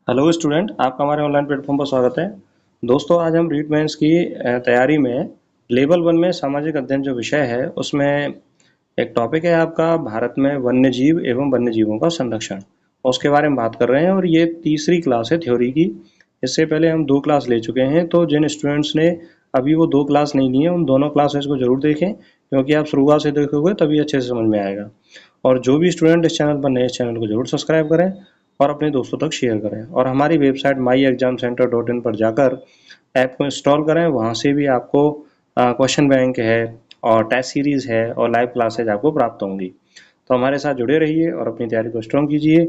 Hello student, आपका हमारे online platform पर स्वागत है। दोस्तों, आज हम रीट मेंस की तैयारी में लेवल 1 में सामाजिक अध्ययन जो विषय है उसमें एक टॉपिक है आपका भारत में वन्यजीव एवं वन्यजीवों का संरक्षण। उसके बारे में बात कर रहे हैं और ये तीसरी क्लास है थ्योरी की। इससे पहले हम 2 क्लास ले चुके हैं, तो जिन स्टूडेंट्स ने अभी वो 2 क्लास नहीं ली है उन दोनों क्लासेस को जरूर देखें, क्योंकि आप शुरुआत से देखोगे तभी अच्छे से समझ में आएगा। और जो भी स्टूडेंट इस चैनल पर नए, इस चैनल को जरूर सब्सक्राइब करें और अपने दोस्तों तक शेयर करें, और हमारी वेबसाइट myexamcenter.in पर जाकर ऐप को इंस्टॉल करें। वहाँ से भी आपको क्वेश्चन बैंक है और टेस्ट सीरीज है और लाइव क्लासेज आपको प्राप्त होंगी। तो हमारे साथ जुड़े रहिए और अपनी तैयारी को स्ट्रॉन्ग कीजिए।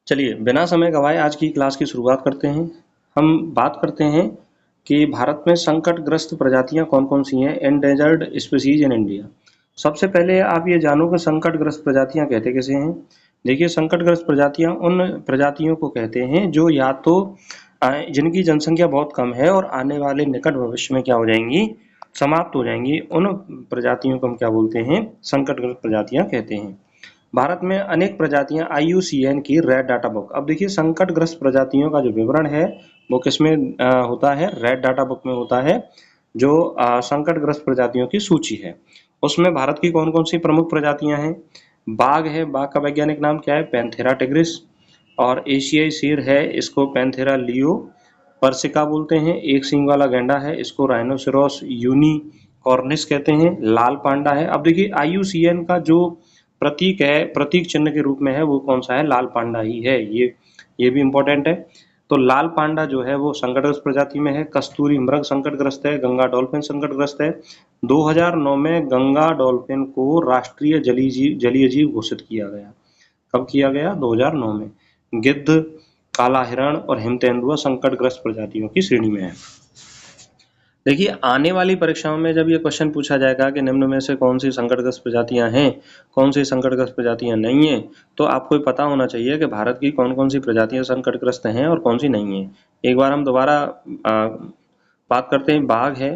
चलिए, बिना समय गवाए आज की क्लास की शुरुआत करते हैं। हम बात करते हैं कि भारत में संकटग्रस्त प्रजातियां कौन कौन सी हैं, एंडेंजर्ड स्पीसीज इन इंडिया। सबसे पहले आप ये जानो कि संकटग्रस्त प्रजातियां कहते किसे हैं। देखिए, संकटग्रस्त प्रजातियां उन प्रजातियों को कहते हैं जो या तो जिनकी जनसंख्या बहुत कम है और आने वाले निकट भविष्य में क्या हो जाएंगी, समाप्त हो जाएंगी। उन प्रजातियों को हम क्या बोलते हैं, संकटग्रस्त प्रजातियां कहते हैं। भारत में अनेक प्रजातियां IUCN की रेड डाटा बुक। अब देखिए, संकटग्रस्त प्रजातियों का जो विवरण है वो किसमें होता है, रेड डाटा बुक में होता है, जो संकटग्रस्त प्रजातियों की सूची है। उसमें भारत की कौन कौन सी प्रमुख प्रजातियां हैं। बाघ है, बाघ का वैज्ञानिक नाम क्या है, पैंथेरा टिग्रिस। और एशियाई शेर है, इसको पैंथेरा लियो पर्सिका बोलते हैं। एक सींग वाला गैंडा है, इसको राइनोसेरोस यूनिकॉर्निस कहते हैं। लाल पांडा है। अब देखिए, IUCN का जो प्रतीक है, प्रतीक चिन्ह के रूप में है, वो कौन सा है, लाल पांडा ही है। ये भी इम्पोर्टेंट है। तो लाल पांडा जो है वो संकटग्रस्त प्रजाति में है। कस्तूरी मृग संकटग्रस्त है। गंगा डॉल्फिन संकटग्रस्त है। 2009 में गंगा डॉल्फिन को राष्ट्रीय जलीय जीव घोषित किया गया। कब किया गया, 2009 में। गिद्ध, काला हिरण और हिम तेंदुआ संकटग्रस्त प्रजातियों की श्रेणी में है। देखिए, आने वाली परीक्षाओं में जब ये क्वेश्चन पूछा जाएगा कि निम्न में से कौन सी संकटग्रस्त प्रजातियां हैं, कौन सी संकटग्रस्त प्रजातियां नहीं हैं, तो आपको पता होना चाहिए कि भारत की कौन कौन सी प्रजातियां संकटग्रस्त हैं और कौन सी नहीं हैं। एक बार हम दोबारा बात करते हैं। बाघ है,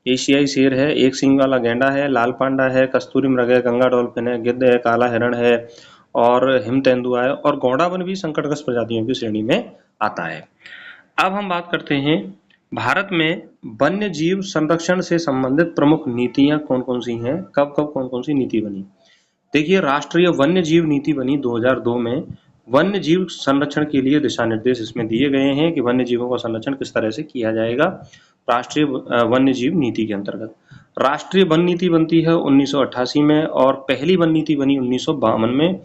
एशियाई शेर है, एक सींग वाला गैंडा है, लाल पांडा है, कस्तूरी मृग है, गंगा डॉल्फिन है, गिद्ध है, काला हिरण है और हिम तेंदुआ है, और गौड़ावन भी संकटग्रस्त प्रजातियों की श्रेणी में आता है। अब हम बात करते हैं भारत में वन्य जीव संरक्षण से संबंधित प्रमुख नीतियां कौन कौन सी हैं, कब कब कौन कौन सी नीति बनी। देखिए, राष्ट्रीय वन्य जीव नीति बनी 2002 में। वन्य जीव संरक्षण के लिए दिशा निर्देश इसमें दिए गए हैं कि वन्य जीवों का संरक्षण किस तरह से किया जाएगा राष्ट्रीय वन्य जीव नीति के अंतर्गत। राष्ट्रीय वन नीति बनती है 1988 में और पहली वन नीति बनी 1952 में।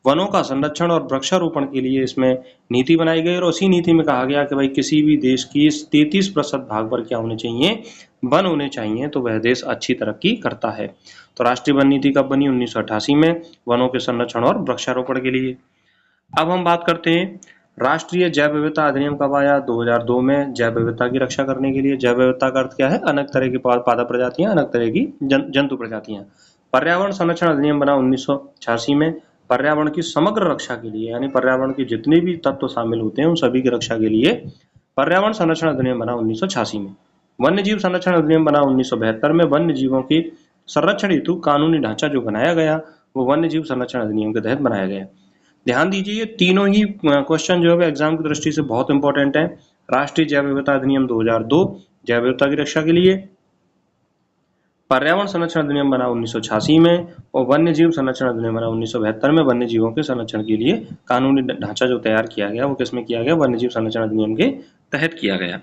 वनों का संरक्षण और वृक्षारोपण के लिए इसमें नीति बनाई गई और उसी नीति में कहा गया कि भाई किसी भी देश की 33% भाग पर क्या होने चाहिए, वन होने चाहिए, तो वह देश अच्छी तरक्की करता है। तो राष्ट्रीय वन नीति कब बनी, 1988 में, वनों के संरक्षण और वृक्षारोपण के लिए। अब हम बात करते हैं राष्ट्रीय जैव विविधता अधिनियम कब आया, 2002 में। जैव विविधता की रक्षा करने के लिए। जैव विविधता का अर्थ क्या है, अनेक तरह की पादप प्रजातियां, अनेक तरह की जंतु प्रजातियां। पर्यावरण संरक्षण अधिनियम बना 1986 में। पर्यावरण की समग्र रक्षा के लिए, यानी पर्यावरण के जितने भी तत्व शामिल होते हैं उन सभी की रक्षा के लिए पर्यावरण संरक्षण अधिनियम बना 1986 में। वन्य जीव संरक्षण अधिनियम बना 1972 में। वन्य जीवों के संरक्षण हेतु कानूनी ढांचा जो बनाया गया वो वन्य जीव संरक्षण अधिनियम के तहत बनाया गया। ध्यान दीजिए, ये तीनों ही क्वेश्चन जो है एग्जाम की दृष्टि से बहुत इंपॉर्टेंट है। राष्ट्रीय जैव विविधता अधिनियम 2002 जैव विविधता की रक्षा के लिए, पर्यावरण संरक्षण अधिनियम बना 1986 में, और वन्य जीव संरक्षण अधिनियम बना 1972 में। वन्य जीवों के संरक्षण के लिए कानूनी ढांचा जो तैयार किया गया वो किसमें किया गया, वन्य जीव संरक्षण अधिनियम के तहत किया गया।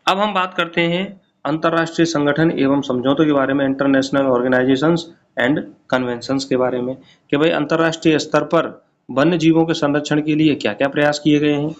अब हम बात करते हैं अंतरराष्ट्रीय संगठन एवं समझौतों के बारे में, इंटरनेशनल ऑर्गेनाइजेशंस एंड कन्वेंशंस के बारे में, कि भाई अंतरराष्ट्रीय स्तर पर वन्य जीवों के संरक्षण के लिए क्या क्या प्रयास किए गए हैं।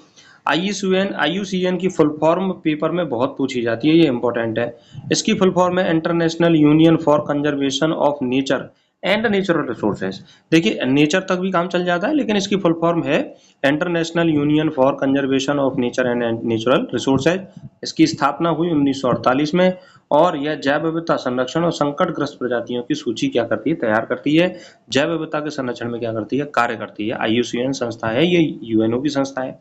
IUCN की फुल फॉर्म पेपर में बहुत पूछी जाती है, ये इंपॉर्टेंट है। इसकी फुल फॉर्म है international union for conservation of nature and natural resources. देखिए, नेचर तक भी काम चल जाता है, लेकिन इसकी फुल फॉर्म है international union for conservation of nature and natural resources. इसकी स्थापना हुई 1948 में, और यह जैव विविधता संरक्षण और संकटग्रस्त प्रजातियों की सूची क्या करती है, तैयार करती है। जैव विविधता के संरक्षण में क्या करती है, कार्य करती है। IUCN संस्था है, ये UNO की संस्था है।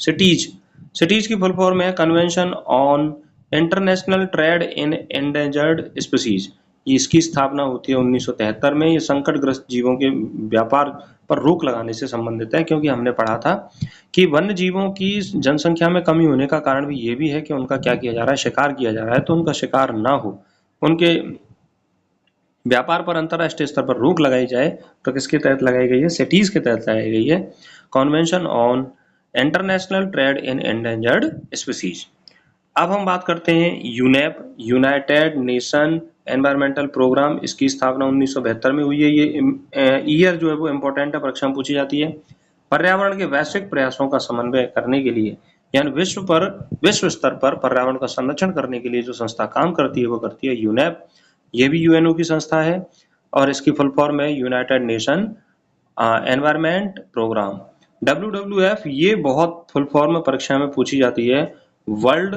सिटीज की फुल फॉर्म है convention on international trade in endangered species. इसकी स्थापना होती है 1973 में। ये संकटग्रस्त जीवों के व्यापार पर रोक लगाने से संबंधित है, क्योंकि हमने पढ़ा था कि वन्य जीवों की जनसंख्या में कमी होने का कारण भी ये भी है कि उनका क्या किया जा रहा है, शिकार किया जा रहा है। तो उनका शिकार ना हो, उनके व्यापार पर अंतर्राष्ट्रीय स्तर पर रोक लगाई जाए, तो किसके तहत लगाई गई है? सिटीज के तहत लगाई गई है, convention on international trade in endangered species. अब हम बात करते हैं UNEP, United Nation environmental programme. इसकी स्थापना 1972 में हुई है। ये ईयर जो है वो इम्पोर्टेंट है, परीक्षा में पूछी जाती है। पर्यावरण के वैश्विक प्रयासों का समन्वय करने के लिए, यानी विश्व स्तर पर पर्यावरण का संरक्षण करने के लिए जो संस्था काम करती है वो करती है यूनेप। ये भी यूएनओ की संस्था है और इसकी फुल फॉर्म है United Nation environment programme. WWF ये बहुत फुल फॉर्म परीक्षा में पूछी जाती है, वर्ल्ड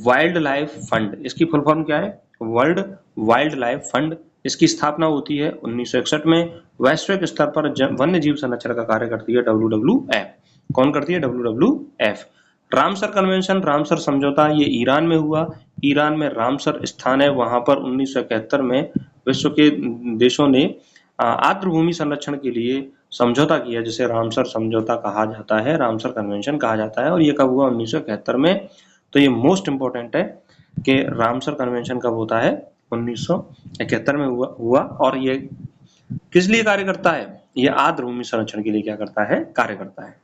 वाइल्ड लाइफ फंड। इसकी फुल फॉर्म क्या है? World wild life fund. इसकी स्थापना होती है 1961 में। वैश्विक स्तर पर वन्य जीव संरक्षण का कार्य करती है WWF। कौन करती है? WWF। रामसर कन्वेंशन, रामसर समझौता, ये ईरान में हुआ। ईरान में रामसर स्थान है, वहां पर 1971 में विश्व के देशों ने आर्द्र भूमि संरक्षण के लिए समझौता किया, जिसे रामसर समझौता कहा जाता है, रामसर कन्वेंशन कहा जाता है। और ये कब हुआ? 1971 में। तो ये मोस्ट इंपॉर्टेंट है कि रामसर कन्वेंशन कब होता है? 1971 में हुआ। और ये किस लिए कार्य करता है? ये आर्द्र भूमि संरक्षण के लिए क्या करता है? कार्य करता है।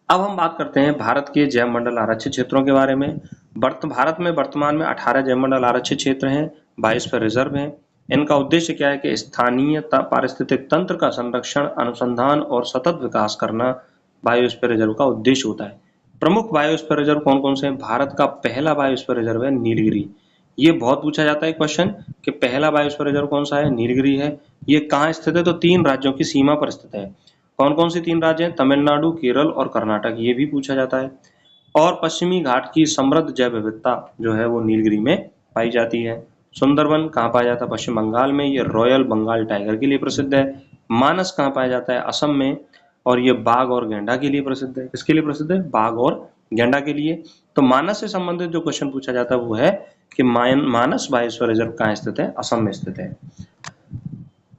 अब हम बात करते हैं भारत के जैव मंडल आरक्षित क्षेत्रों के बारे में। भारत में वर्तमान में 18 जैव मंडल आरक्षित क्षेत्र हैं, 22 रिजर्व हैं। इनका उद्देश्य क्या है कि स्थानीय पारिस्थितिक तंत्र का संरक्षण, अनुसंधान और सतत विकास करना बायोस्फीयर रिजर्व का उद्देश्य होता है। प्रमुख बायोस्फीयर रिजर्व कौन कौन से हैं? भारत का पहला बायोस्फीयर रिजर्व है नीलगिरी। ये बहुत पूछा जाता है क्वेश्चन कि पहला बायोस्फीयर रिजर्व कौन सा है? नीलगिरी है। ये कहाँ स्थित है? तो 3 राज्यों की सीमा पर स्थित है। कौन कौन से 3 राज्य हैं? तमिलनाडु, केरल और कर्नाटक। ये भी पूछा जाता है। और पश्चिमी घाट की समृद्ध जैव विविधता जो है वो नीलगिरी में पाई जाती है। सुंदरवन कहाँ पाया जाता है? पश्चिम बंगाल में। ये रॉयल बंगाल टाइगर के लिए प्रसिद्ध है। मानस कहाँ पाया जाता है? असम में। और ये बाघ और गैंडा के लिए प्रसिद्ध है। किसके लिए प्रसिद्ध है? बाघ और गैंडा के लिए। तो मानस से संबंधित जो क्वेश्चन पूछा जाता है वो है कि मानस बायोस्फीयर रिजर्व कहाँ स्थित है? असम में स्थित है।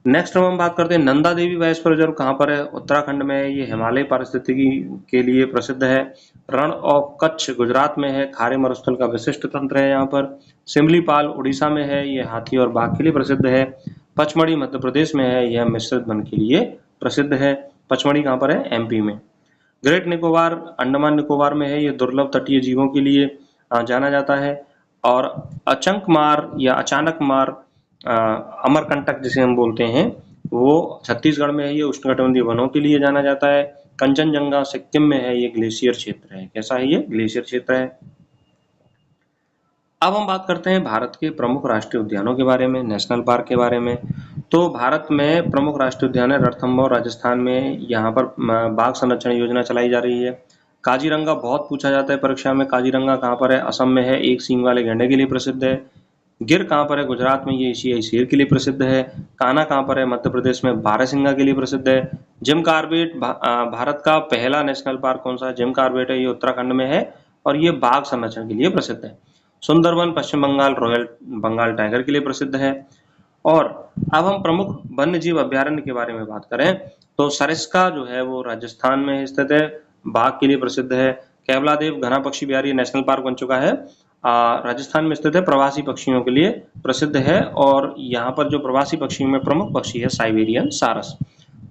नेक्स्ट हम बात करते हैं नंदा देवी बायोस्फीयर रिजर्व कहाँ पर है? उत्तराखंड में है। ये हिमालय पारिस्थितिकी के लिए प्रसिद्ध है। रण ऑफ कच्छ गुजरात में है। खारे मरुस्थल का विशिष्ट तंत्र है यहाँ पर। सिमलीपाल उड़ीसा में है। ये हाथी और बाघ के लिए प्रसिद्ध है। पचमढ़ी मध्य प्रदेश में है। यह मिश्रित वन के लिए प्रसिद्ध है। पचमढ़ी कहाँ पर है? MP में। ग्रेट निकोबार अंडमान निकोबार में है। ये दुर्लभ तटीय जीवों के लिए जाना जाता है। और अचंकमार या अचानक मार अमरकंटक जिसे हम बोलते हैं, वो छत्तीसगढ़ में है। ये उष्णकटिबंधीय वनों के लिए जाना जाता है। कंचनजंगा सिक्किम में है। ये ग्लेशियर क्षेत्र है। कैसा है? ये ग्लेशियर क्षेत्र है। अब हम बात करते हैं भारत के प्रमुख राष्ट्रीय उद्यानों के बारे में, नेशनल पार्क के बारे में। तो भारत में प्रमुख राष्ट्रीय उद्यान है रणथंभौर राजस्थान में। यहाँ पर बाघ संरक्षण योजना चलाई जा रही है। काजीरंगा बहुत पूछा जाता है परीक्षा में। काजीरंगा कहाँ पर है? असम में है। एक सींग वाले गैंडे के लिए प्रसिद्ध है। गिर कहाँ पर है? गुजरात में। ये एशियाई शेर के लिए प्रसिद्ध है। कान्हा कहाँ पर है? मध्य प्रदेश में। बारहसिंगा के लिए प्रसिद्ध है। जिम कॉर्बेट भारत का पहला नेशनल पार्क कौन सा है? जिम कॉर्बेट है। ये उत्तराखंड में है और ये बाघ संरक्षण के लिए प्रसिद्ध है। सुंदरवन पश्चिम बंगाल रॉयल बंगाल टाइगर के लिए प्रसिद्ध है। और अब हम प्रमुख वन्य जीव अभ्यारण्य के बारे में बात करें तो सरिस्का जो है वो राजस्थान में स्थित है, बाघ के लिए प्रसिद्ध है। केवलादेव घना पक्षी बिहार ये नेशनल पार्क बन चुका है, राजस्थान में स्थित है, प्रवासी पक्षियों के लिए प्रसिद्ध है। और यहाँ पर जो प्रवासी पक्षियों में प्रमुख पक्षी है साइबेरियन सारस।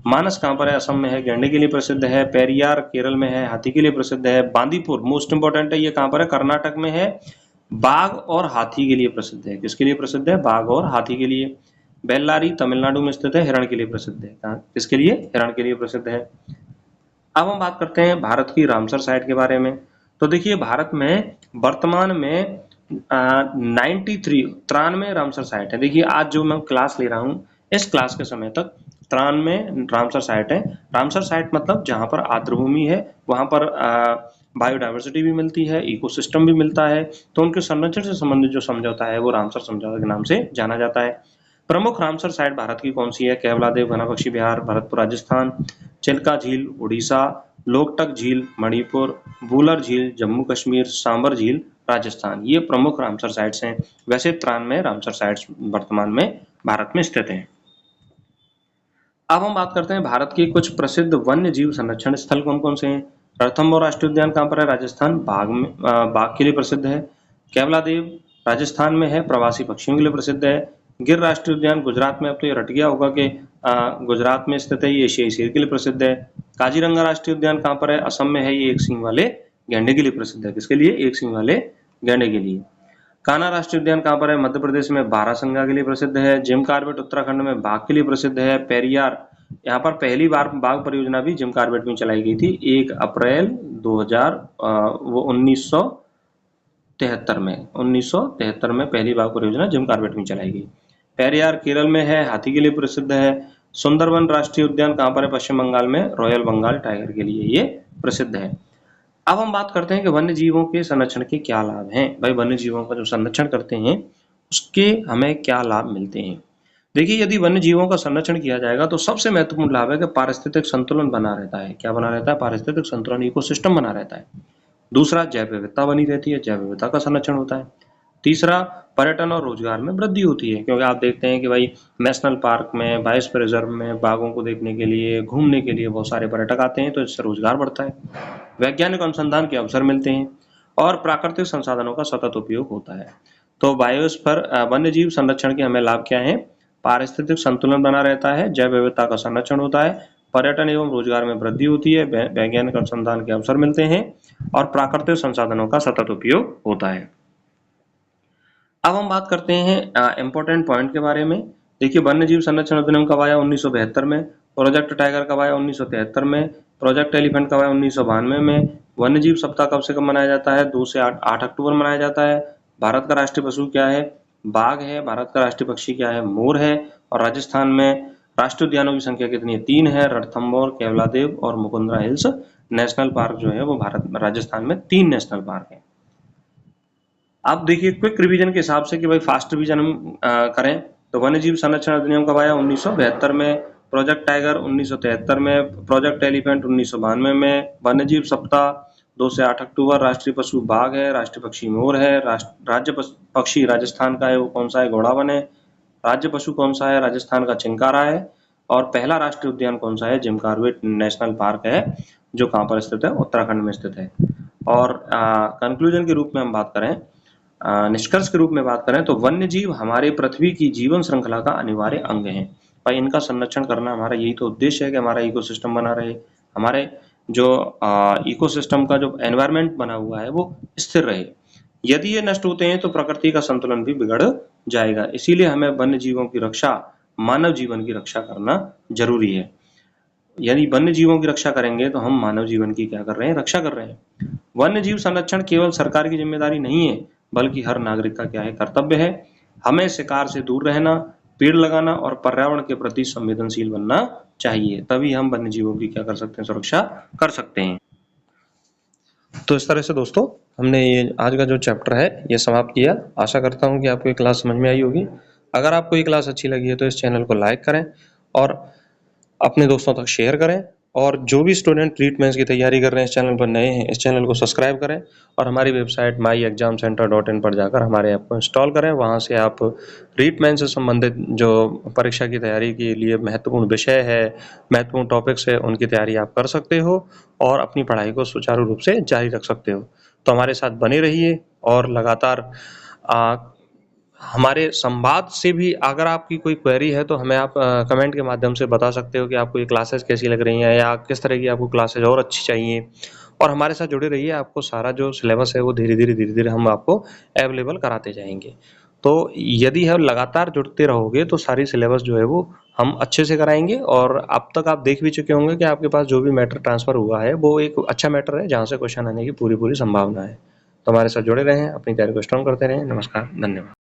मानस कहाँ पर है? असम में है। गैंडे के लिए प्रसिद्ध है। पेरियार केरल में है। हाथी के लिए प्रसिद्ध है। बांदीपुर मोस्ट इंपोर्टेंट है, ये कहाँ पर है? कर्नाटक में है। बाघ और हाथी के लिए प्रसिद्ध है। किसके लिए प्रसिद्ध है? बाघ और हाथी के लिए। बेल्लारी तमिलनाडु में स्थित है। हिरण के लिए प्रसिद्ध है। किसके लिए? हिरण के लिए प्रसिद्ध है। अब हम बात करते हैं भारत की रामसर साइट के बारे में। तो देखिए भारत में वर्तमान में 93 रामसर साइट है। देखिए आज जो मैं क्लास ले रहा हूँ इस क्लास के समय तक 93 रामसर साइट है। रामसर साइट मतलब जहाँ पर आर्द्र भूमि है, वहाँ पर बायोडाइवर्सिटी भी मिलती है, इकोसिस्टम भी मिलता है। तो उनके संरक्षण से संबंधित जो समझौता है वो रामसर समझौता के नाम से जाना जाता है। प्रमुख रामसर साइट भारत की कौन सी है? केवलादेव घना पक्षी विहार भरतपुर राजस्थान, चिल्का झील उड़ीसा, लोकटक झील मणिपुर, वुलर झील जम्मू कश्मीर, सांबर झील राजस्थान। ये प्रमुख रामसर साइट्स हैं। वैसे 93 रामसर साइट्स वर्तमान में भारत में स्थित हैं। अब हम बात करते हैं भारत के कुछ प्रसिद्ध वन्य जीव संरक्षण स्थल कौन कौन से हैं। रणथंभौर राष्ट्रीय उद्यान कहाँ पर है? राजस्थान। बाघ के लिए प्रसिद्ध है। केवलादेव राजस्थान में है, प्रवासी पक्षियों के लिए प्रसिद्ध है। गिर राष्ट्रीय उद्यान गुजरात में, अब तो ये रट गया होगा कि गुजरात में स्थित है, ये एशियाई शेर के लिए प्रसिद्ध है। काजीरंगा राष्ट्रीय उद्यान कहाँ पर है? असम में है, ये एक सींग वाले गैंडे के लिए प्रसिद्ध है। किसके लिए? एक सींग वाले गैंडे के लिए। कान्हा राष्ट्रीय उद्यान कहाँ पर है? मध्य प्रदेश में, बारासिंगा के लिए प्रसिद्ध है। जिम कॉर्बेट उत्तराखंड में बाघ के लिए प्रसिद्ध है। पेरियार, यहाँ पर पहली बार बाघ परियोजना भी जिम कॉर्बेट में चलाई गई थी 1 अप्रैल 1973 में पहली बाघ परियोजना जिम कॉर्बेट में चलाई गई। पेरियार केरल में है, हाथी के लिए प्रसिद्ध है। सुंदरवन राष्ट्रीय उद्यान कहाँ पर है? पश्चिम बंगाल में, रॉयल बंगाल टाइगर के लिए ये प्रसिद्ध है। अब हम बात करते हैं कि वन्य जीवों के संरक्षण के क्या लाभ हैं। भाई, वन्य जीवों का जो संरक्षण करते हैं उसके हमें क्या लाभ मिलते हैं। देखिए, यदि वन्य जीवों का संरक्षण किया जाएगा तो सबसे महत्वपूर्ण लाभ है कि पारिस्थितिक संतुलन बना रहता है। क्या बना रहता है? पारिस्थितिक संतुलन, इकोसिस्टम बना रहता है। दूसरा, जैव विविधता बनी रहती है, जैव विविधता का संरक्षण होता है। तीसरा, पर्यटन और रोजगार में वृद्धि होती है, क्योंकि आप देखते हैं कि भाई नेशनल पार्क में, बायोस्फीयर रिजर्व में बाघों को देखने के लिए, घूमने के लिए बहुत सारे पर्यटक आते हैं, तो इससे रोजगार बढ़ता है, वैज्ञानिक अनुसंधान के अवसर मिलते हैं और प्राकृतिक संसाधनों का सतत उपयोग होता है। तो बायोस्फीयर वन्य जीव संरक्षण के हमें लाभ क्या है? पारिस्थितिक संतुलन बना रहता है, जैव विविधता का संरक्षण होता है, पर्यटन एवं रोजगार में वृद्धि होती है, वैज्ञानिक अनुसंधान के अवसर मिलते हैं और प्राकृतिक संसाधनों का सतत उपयोग होता है। अब हम बात करते हैं इम्पोर्टेंट पॉइंट के बारे में। देखिए, वन्य जीव संरक्षण अधिनियम कब आया? 1972 में। प्रोजेक्ट टाइगर कब आया? 1973 में। प्रोजेक्ट एलिफेंट कब आया? 1992 में। वन्य जीव सप्ताह कब से कब मनाया जाता है? 2 से 8 अक्टूबर मनाया जाता है। भारत का राष्ट्रीय पशु क्या है? बाघ है। भारत का राष्ट्रीय पक्षी क्या है? मोर है। और राजस्थान में राष्ट्रीय उद्यानों की संख्या कितनी है? 3 है, रणथंभौर, केवलादेव और मुकुंदरा हिल्स नेशनल पार्क जो है वो राजस्थान में 3 नेशनल पार्क है। आप देखिए, क्विक रिवीजन के हिसाब से कि भाई फास्ट रिवीजन हम करें तो वन्य जीव संरक्षण अधिनियम कब आया? 1972 में। प्रोजेक्ट टाइगर 1973 में। प्रोजेक्ट एलिफेंट 1992 में। वन्य जीव सप्ताह 2 से 8 अक्टूबर। राष्ट्रीय पशु बाघ है, राष्ट्रीय पक्षी मोर है। राज्य पक्षी राजस्थान का है वो कौन सा है? घोड़ावन है। राज्य पशु कौन सा है? राजस्थान का चिंकारा है। और पहला राष्ट्रीय उद्यान कौन सा है? जिम कॉर्बेट नेशनल पार्क है, जो कहाँ पर स्थित है? उत्तराखंड में स्थित है। और कंक्लूजन के रूप में हम बात करें, निष्कर्ष के रूप में बात करें तो वन्य जीव हमारे पृथ्वी की जीवन श्रृंखला का अनिवार्य अंग हैं। भाई, इनका संरक्षण करना हमारा यही तो उद्देश्य है कि हमारा इकोसिस्टम बना रहे, हमारे जो इकोसिस्टम का जो एनवायरनमेंट बना हुआ है वो स्थिर रहे। यदि ये नष्ट होते हैं तो प्रकृति का संतुलन भी बिगड़ जाएगा। इसीलिए हमें वन्य जीवों की रक्षा, मानव जीवन की रक्षा करना जरूरी है। यदि वन्य जीवों की रक्षा करेंगे तो हम मानव जीवन की क्या कर रहे हैं? रक्षा कर रहे हैं। वन्य जीव संरक्षण केवल सरकार की जिम्मेदारी नहीं है, बल्कि हर नागरिक का क्या है? कर्तव्य है। हमें शिकार से दूर रहना, पेड़ लगाना और पर्यावरण के प्रति संवेदनशील बनना चाहिए, तभी हम वन्य जीवों की क्या कर सकते हैं? सुरक्षा कर सकते हैं। तो इस तरह से दोस्तों, हमने ये आज का जो चैप्टर है ये समाप्त किया। आशा करता हूँ कि आपको ये क्लास समझ में आई होगी। अगर आपको ये क्लास अच्छी लगी है तो इस चैनल को लाइक करें और अपने दोस्तों तक शेयर करें। और जो भी स्टूडेंट रीट मेंस की तैयारी कर रहे हैं, इस चैनल पर नए हैं, इस चैनल को सब्सक्राइब करें और हमारी वेबसाइट myexamcenter.in पर जाकर हमारे ऐप को इंस्टॉल करें। वहाँ से आप रीट मेंस से संबंधित जो परीक्षा की तैयारी के लिए महत्वपूर्ण विषय है, महत्वपूर्ण टॉपिक्स है, उनकी तैयारी आप कर सकते हो और अपनी पढ़ाई को सुचारू रूप से जारी रख सकते हो। तो हमारे साथ बने रहिए और लगातार हमारे संवाद से भी अगर आपकी कोई क्वेरी है तो हमें आप कमेंट के माध्यम से बता सकते हो कि आपको ये क्लासेस कैसी लग रही हैं या किस तरह की आपको क्लासेस और अच्छी चाहिए। और हमारे साथ जुड़े रहिए, आपको सारा जो सिलेबस है वो धीरे धीरे हम आपको अवेलेबल कराते जाएंगे। तो यदि हम लगातार जुड़ते रहोगे तो सारी सिलेबस जो है वो हम अच्छे से कराएंगे। और अब तक आप देख भी चुके होंगे कि आपके पास जो भी मैटर ट्रांसफर हुआ है वो एक अच्छा मैटर है, जहाँ से क्वेश्चन आने की पूरी संभावना है। तो हमारे साथ जुड़े रहें, अपनी तैयारी को स्ट्रॉन्ग करते रहें। नमस्कार, धन्यवाद।